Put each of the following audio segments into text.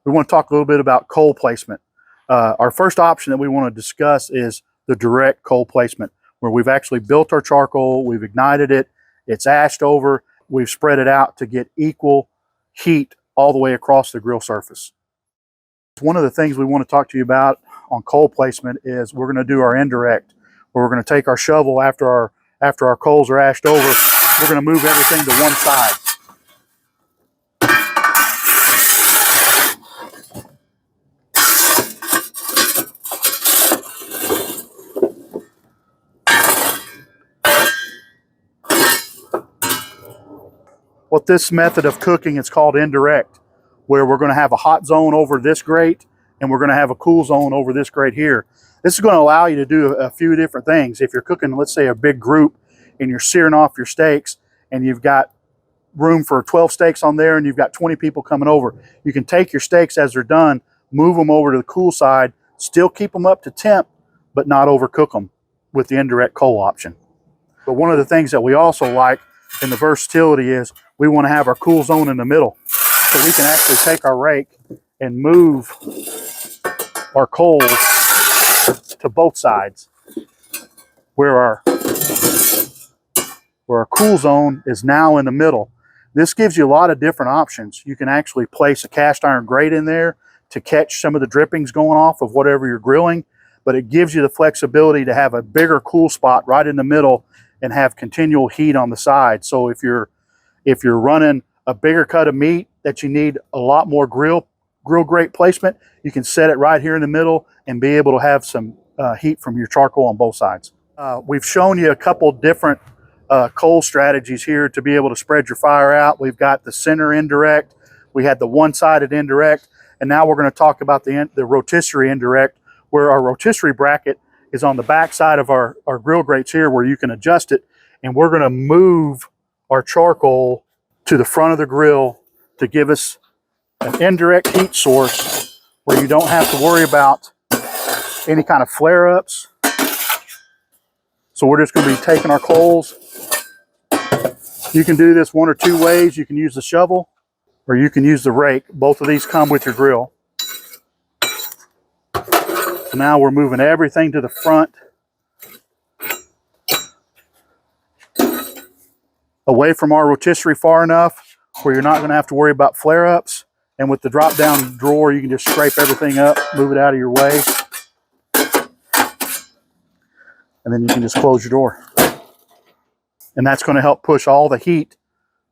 we want to talk a little bit about coal placement. Our first option that we want to discuss is the direct coal placement, where we've actually built our charcoal, we've ignited it, it's ashed over, we've spread it out to get equal heat all the way across the grill surface. One of the things we want to talk to you about on coal placement is we're going to do our indirect, where we're going to take our shovel after our coals are ashed over, we're going to move everything to one side. What this method of cooking is called indirect, where we're going to have a hot zone over this grate and we're going to have a cool zone over this grate here. This is going to allow you to do a few different things. If you're cooking, let's say, a big group and you're searing off your steaks and you've got room for 12 steaks on there and you've got 20 people coming over, you can take your steaks as they're done, move them over to the cool side, still keep them up to temp, but not overcook them with the indirect coal option. But one of the things that we also like in the versatility is we want to have our cool zone in the middle, so we can actually take our rake and move our coals to both sides, where our cool zone is now in the middle. This gives you a lot of different options. You can actually place a cast iron grate in there to catch some of the drippings going off of whatever you're grilling, but it gives you the flexibility to have a bigger cool spot right in the middle and have continual heat on the side. So if you're running a bigger cut of meat that you need a lot more grill grate placement, you can set it right here in the middle and be able to have some heat from your charcoal on both sides. We've shown you a couple different coal strategies here to be able to spread your fire out. We've got the center indirect, we had the one-sided indirect, and now we're going to talk about the rotisserie indirect, where our rotisserie bracket is on the back side of our grill grates here, where you can adjust it, and we're going to move our charcoal to the front of the grill to give us an indirect heat source where you don't have to worry about any kind of flare-ups. So we're just going to be taking our coals. You can do this one or two ways. You can use the shovel or you can use the rake. Both of these come with your grill. So now we're moving everything to the front, away from our rotisserie far enough where you're not going to have to worry about flare-ups. And with the drop-down drawer, you can just scrape everything up, move it out of your way, and then you can just close your door. And that's going to help push all the heat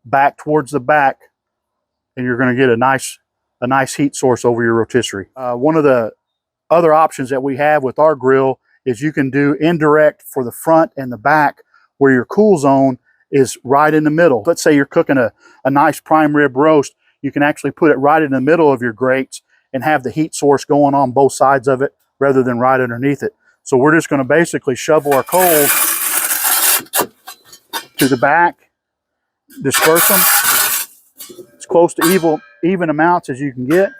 back towards the back, and you're going to get a nice heat source over your rotisserie. One of the other options that we have with our grill is you can do indirect for the front and the back, where your cool zone is right in the middle. Let's say you're cooking a nice prime rib roast. You can actually put it right in the middle of your grates and have the heat source going on both sides of it rather than right underneath it. So we're just going to basically shovel our coals to the back, disperse them as close to even amounts as you can get.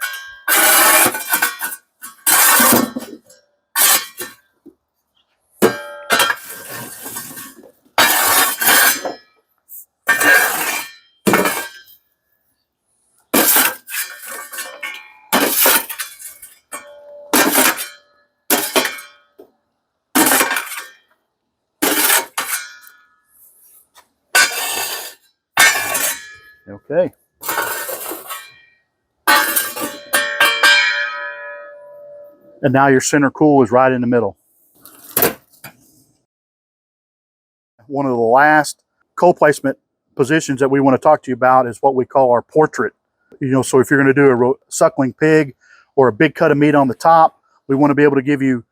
Okay. And now your center cool is right in the middle. One of the last coal placement positions that we want to talk to you about is what we call our portrait. So if you're going to do a suckling pig or a big cut of meat on the top, we want to be able to give you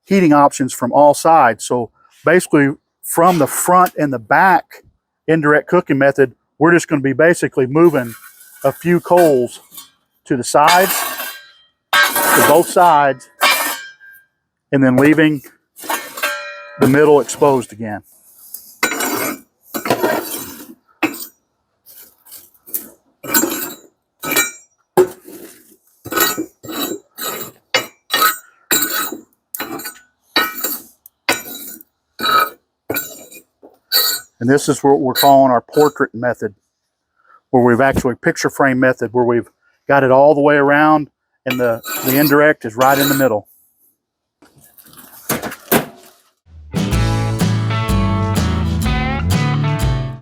heating options from all sides. So basically, from the front and the back indirect cooking method, we're just going to be basically moving a few coals to the sides, to both sides, and then leaving the middle exposed again. And this is what we're calling our portrait method, where we've actually picture frame method, where we've got it all the way around and the indirect is right in the middle.